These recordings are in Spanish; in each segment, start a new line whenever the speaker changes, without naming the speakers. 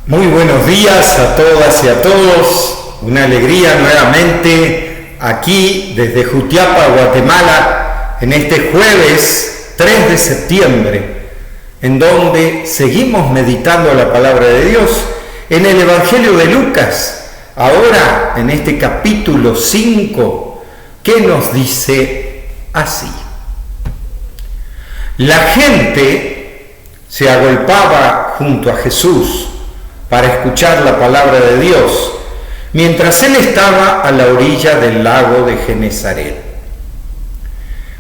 Muy buenos días a todas y a todos. Una alegría nuevamente aquí desde Jutiapa, Guatemala, en este jueves 3 de septiembre, en donde seguimos meditando la palabra de Dios en el Evangelio de Lucas, ahora en este capítulo 5, que nos dice así. La gente se agolpaba junto a Jesús para escuchar la palabra de Dios, mientras él estaba a la orilla del lago de Genesaret.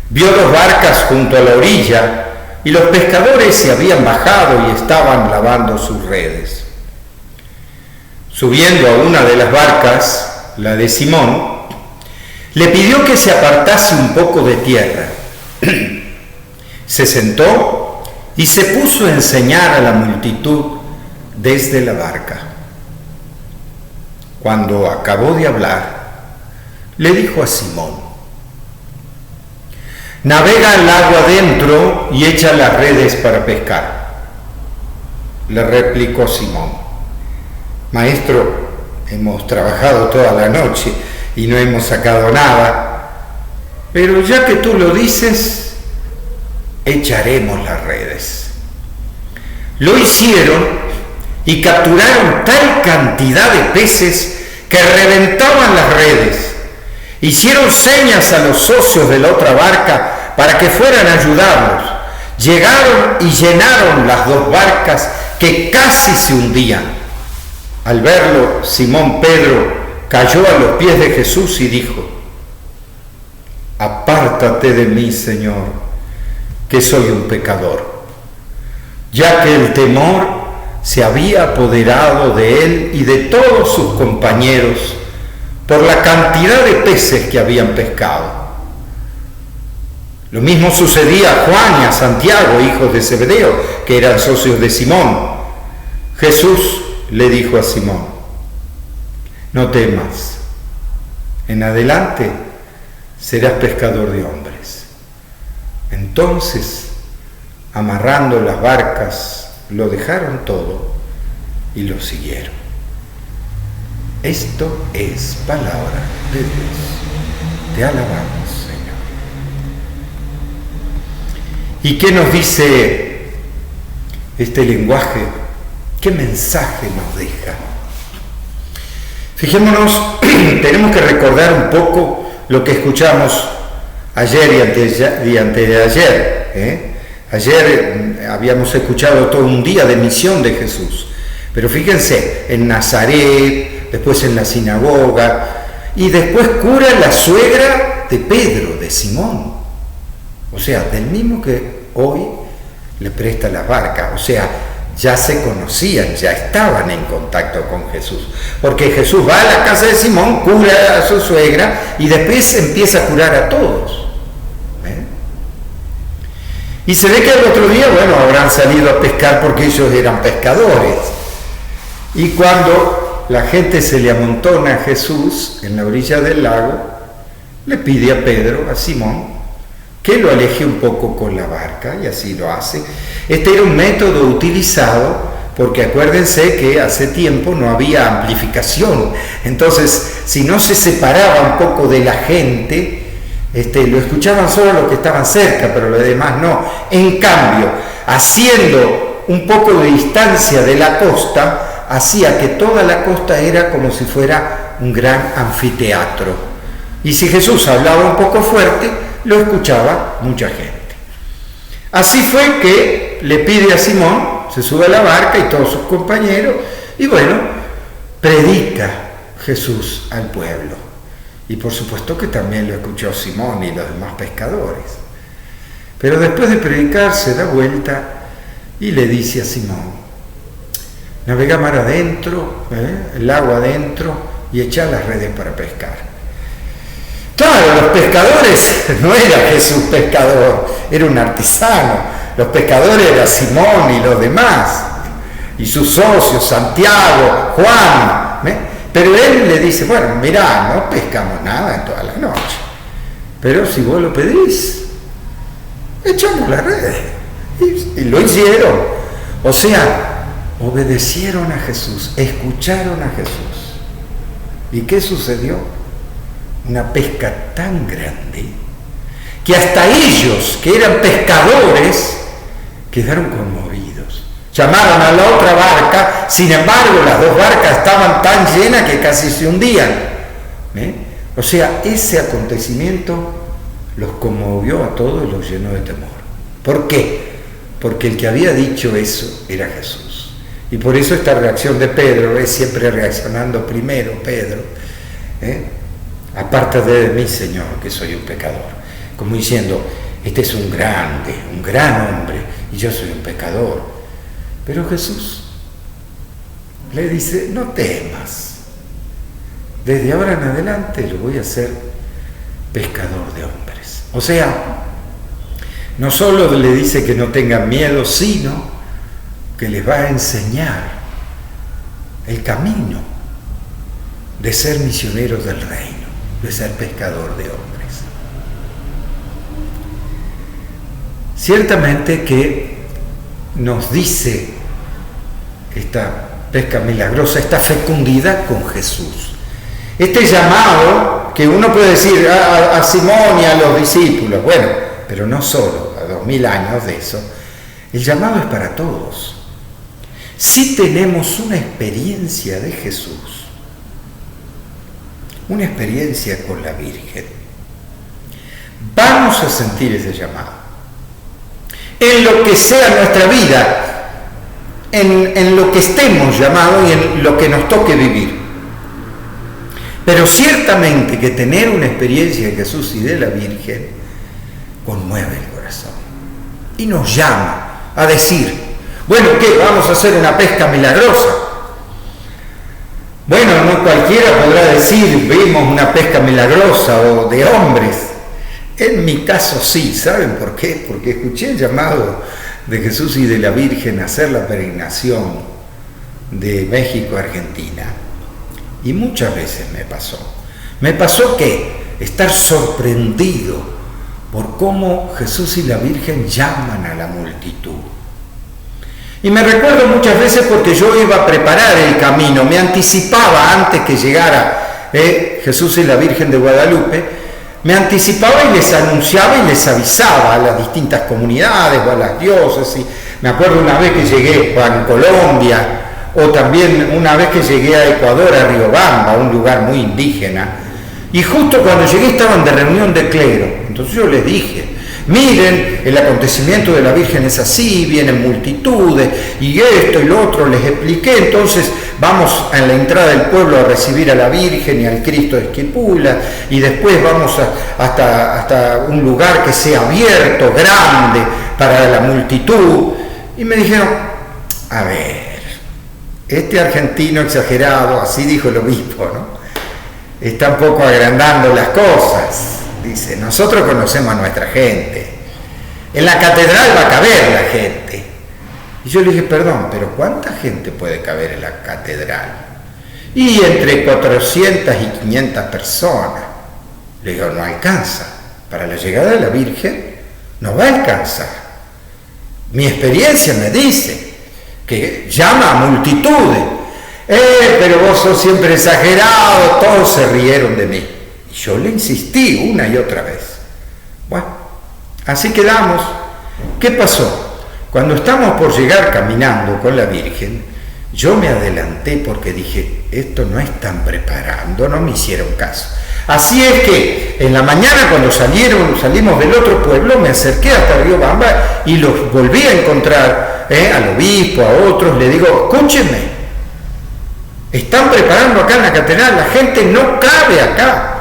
Vio dos barcas junto a la orilla y los pescadores se habían bajado y estaban lavando sus redes. Subiendo a una de las barcas, la de Simón, le pidió que se apartase un poco de tierra. Se sentó y se puso a enseñar a la multitud desde la barca. Cuando acabó de hablar, le dijo a Simón: navega el agua adentro y echa las redes para pescar. Le replicó Simón: Maestro, hemos trabajado toda la noche y no hemos sacado nada, pero ya que tú lo dices, echaremos las redes. Lo hicieron y capturaron tal cantidad de peces que reventaban las redes. Hicieron señas a los socios de la otra barca para que fueran a ayudarlos. Llegaron y llenaron las dos barcas que casi se hundían. Al verlo, Simón Pedro cayó a los pies de Jesús y dijo: apártate de mí, Señor, que soy un pecador. Ya que el temor se había apoderado de él y de todos sus compañeros por la cantidad de peces que habían pescado. Lo mismo sucedía a Juan y a Santiago, hijos de Zebedeo, que eran socios de Simón. Jesús le dijo a Simón: no temas, en adelante serás pescador de hombres. Entonces, amarrando las barcas, lo dejaron todo y lo siguieron. Esto es palabra de Dios. Te alabamos, Señor. ¿Y qué nos dice este lenguaje? ¿Qué mensaje nos deja? Fijémonos, tenemos que recordar un poco lo que escuchamos ayer y antes de ayer, Ayer habíamos escuchado todo un día de misión de Jesús, pero fíjense, en Nazaret, después en la sinagoga, y después cura la suegra de Pedro, de Simón, o sea, del mismo que hoy le presta la barca, o sea, ya se conocían, ya estaban en contacto con Jesús, porque Jesús va a la casa de Simón, cura a su suegra y después empieza a curar a todos. Y se ve que el otro día, habrán salido a pescar porque ellos eran pescadores. Y cuando la gente se le amontona a Jesús en la orilla del lago, le pide a Pedro, a Simón, que lo aleje un poco con la barca, y así lo hace. Este era un método utilizado porque acuérdense que hace tiempo no había amplificación. Entonces, si no se separaba un poco de la gente, lo escuchaban solo los que estaban cerca, pero los demás no. En cambio, haciendo un poco de distancia de la costa, hacía que toda la costa era como si fuera un gran anfiteatro. Y si Jesús hablaba un poco fuerte, lo escuchaba mucha gente. Así fue que le pide a Simón, se sube a la barca y todos sus compañeros, y predica Jesús al pueblo. Y por supuesto que también lo escuchó Simón y los demás pescadores. Pero después de predicar se da vuelta y le dice a Simón: navega mar adentro, el agua adentro, y echa las redes para pescar. Claro, los pescadores no era Jesús pescador, era un artesano. Los pescadores eran Simón y los demás, y sus socios, Santiago, Juan. Pero él le dice: mirá, no pescamos nada en toda la noche, pero si vos lo pedís, echamos la red. Y lo hicieron. O sea, obedecieron a Jesús, escucharon a Jesús. ¿Y qué sucedió? Una pesca tan grande que hasta ellos, que eran pescadores, quedaron conmovidos. Llamaron a la otra barca, sin embargo las dos barcas estaban tan llenas que casi se hundían. O sea, ese acontecimiento los conmovió a todos y los llenó de temor. ¿Por qué? Porque el que había dicho eso era Jesús. Y por eso esta reacción de Pedro, es siempre reaccionando primero, Pedro, apártate de mí, Señor, que soy un pecador. Como diciendo, este es un grande, un gran hombre, y yo soy un pecador. Pero Jesús le dice, no temas, desde ahora en adelante lo voy a hacer pescador de hombres. O sea, no solo le dice que no tengan miedo, sino que les va a enseñar el camino de ser misioneros del reino, de ser pescador de hombres. Ciertamente que nos dice esta pesca milagrosa, esta fecundidad con Jesús. Este llamado que uno puede decir a Simón y a los discípulos, bueno, pero no solo, a 2000 años de eso, el llamado es para todos. Si tenemos una experiencia de Jesús, una experiencia con la Virgen, vamos a sentir ese llamado. En lo que sea nuestra vida, en lo que estemos llamados y en lo que nos toque vivir. Pero ciertamente que tener una experiencia de Jesús y de la Virgen conmueve el corazón y nos llama a decir, bueno, ¿qué? ¿Vamos a hacer una pesca milagrosa? Bueno, no cualquiera podrá decir, vimos una pesca milagrosa o de hombres. En mi caso sí, ¿saben por qué? Porque escuché el llamado de Jesús y de la Virgen a hacer la peregrinación de México a Argentina. Y muchas veces me pasó. Me pasó que estar sorprendido por cómo Jesús y la Virgen llaman a la multitud. Y me recuerdo muchas veces porque yo iba a preparar el camino, me anticipaba antes que llegara Jesús y la Virgen de Guadalupe, me anticipaba y les anunciaba y les avisaba a las distintas comunidades o a las diócesis. Me acuerdo una vez que llegué a Colombia, o también una vez que llegué a Ecuador, a Riobamba, un lugar muy indígena, y justo cuando llegué estaban de reunión de clero. Entonces yo les dije, miren, el acontecimiento de la Virgen es así, vienen multitudes, y esto y lo otro, les expliqué. Entonces vamos a la entrada del pueblo a recibir a la Virgen y al Cristo de Esquipula, y después vamos hasta un lugar que sea abierto, grande, para la multitud. Y me dijeron, a ver, este argentino exagerado, así dijo el obispo, ¿no? Está un poco agrandando las cosas. Dice, nosotros conocemos a nuestra gente. En la catedral va a caber la gente. Y yo le dije, perdón, pero ¿cuánta gente puede caber en la catedral? Y entre 400 y 500 personas. Le digo, no alcanza. Para la llegada de la Virgen no va a alcanzar. Mi experiencia me dice que llama a multitudes. Pero vos sos siempre exagerado. Todos se rieron de mí. Y yo le insistí una y otra vez. Bueno, así quedamos. ¿Qué pasó? Cuando estamos por llegar caminando con la Virgen, yo me adelanté porque dije, esto no están preparando, no me hicieron caso. Así es que en la mañana cuando salimos del otro pueblo, me acerqué hasta Riobamba y los volví a encontrar, al obispo, a otros, le digo, escúchenme, están preparando acá en la catedral, la gente no cabe acá.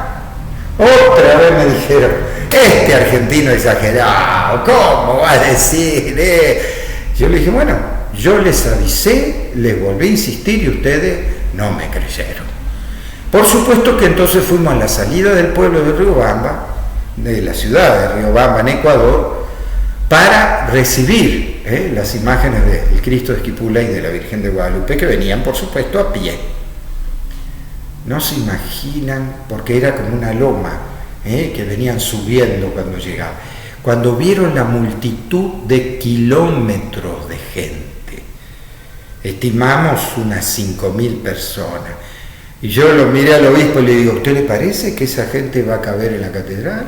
Otra vez me dijeron, este argentino exagerado, ¿cómo va a decir? Yo le dije, bueno, yo les avisé, les volví a insistir y ustedes no me creyeron. Por supuesto que entonces fuimos a la salida del pueblo de Riobamba, de la ciudad de Riobamba en Ecuador, para recibir las imágenes del Cristo de Esquipula y de la Virgen de Guadalupe, que venían, por supuesto, a pie. No se imaginan, porque era como una loma, que venían subiendo cuando llegaban. Cuando vieron la multitud de kilómetros de gente, estimamos unas 5.000 personas. Y yo lo miré al obispo y le digo, ¿usted le parece que esa gente va a caber en la catedral?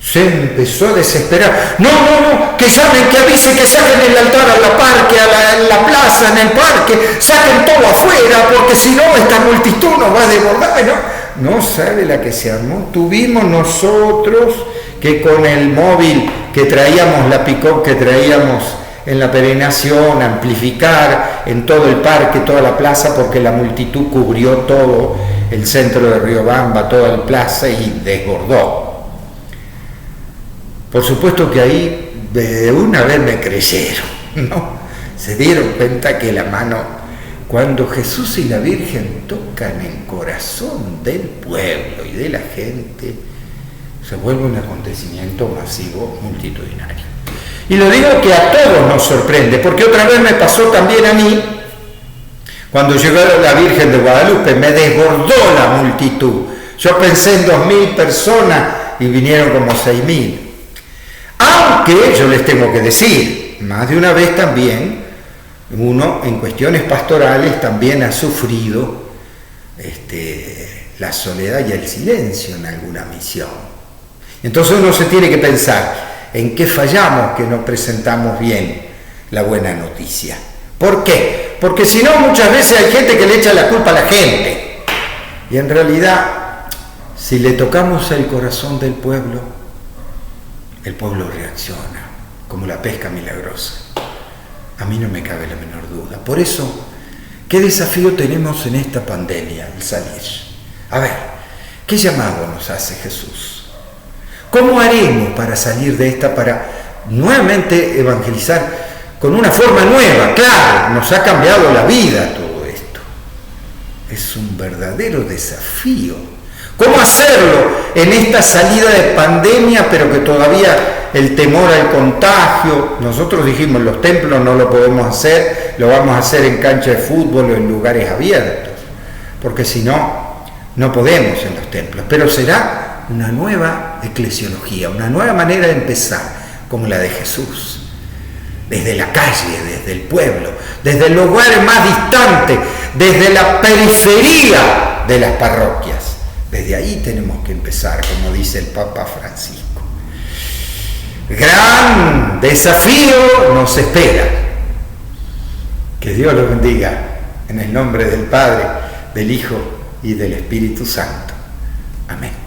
Se empezó a desesperar. No, que llamen, que avisen, que saquen el altar a la parque, en la plaza, en el parque, saquen todo afuera, porque si no, esta multitud nos va a desbordar. No sabe la que se armó. Tuvimos nosotros que con el móvil que traíamos, la pick-up que traíamos en la peregrinación, amplificar en todo el parque, toda la plaza, porque la multitud cubrió todo el centro de Riobamba, toda la plaza y desbordó. Por supuesto que ahí de una vez me creyeron, ¿no? Se dieron cuenta que la mano, cuando Jesús y la Virgen tocan el corazón del pueblo y de la gente, se vuelve un acontecimiento masivo, multitudinario. Y lo digo que a todos nos sorprende, porque otra vez me pasó también a mí, cuando llegó la Virgen de Guadalupe, me desbordó la multitud. Yo pensé en 2.000 personas y vinieron como 6.000. Aunque yo les tengo que decir, más de una vez también, uno en cuestiones pastorales también ha sufrido la soledad y el silencio en alguna misión. Entonces uno se tiene que pensar en qué fallamos que no presentamos bien la buena noticia. ¿Por qué? Porque si no, muchas veces hay gente que le echa la culpa a la gente. Y en realidad, si le tocamos el corazón del pueblo, el pueblo reacciona, como la pesca milagrosa. A mí no me cabe la menor duda. Por eso, ¿qué desafío tenemos en esta pandemia, el salir? A ver, ¿qué llamado nos hace Jesús? ¿Cómo haremos para salir de esta, para nuevamente evangelizar con una forma nueva? Claro, nos ha cambiado la vida todo esto. Es un verdadero desafío. ¿Cómo hacerlo en esta salida de pandemia, pero que todavía el temor al contagio? Nosotros dijimos, los templos no lo podemos hacer, lo vamos a hacer en cancha de fútbol o en lugares abiertos, porque si no, no podemos en los templos. Pero será una nueva eclesiología, una nueva manera de empezar, como la de Jesús. Desde la calle, desde el pueblo, desde el lugar más distante, desde la periferia de las parroquias. Desde ahí tenemos que empezar, como dice el Papa Francisco. Gran desafío nos espera. Que Dios los bendiga, en el nombre del Padre, del Hijo y del Espíritu Santo. Amén.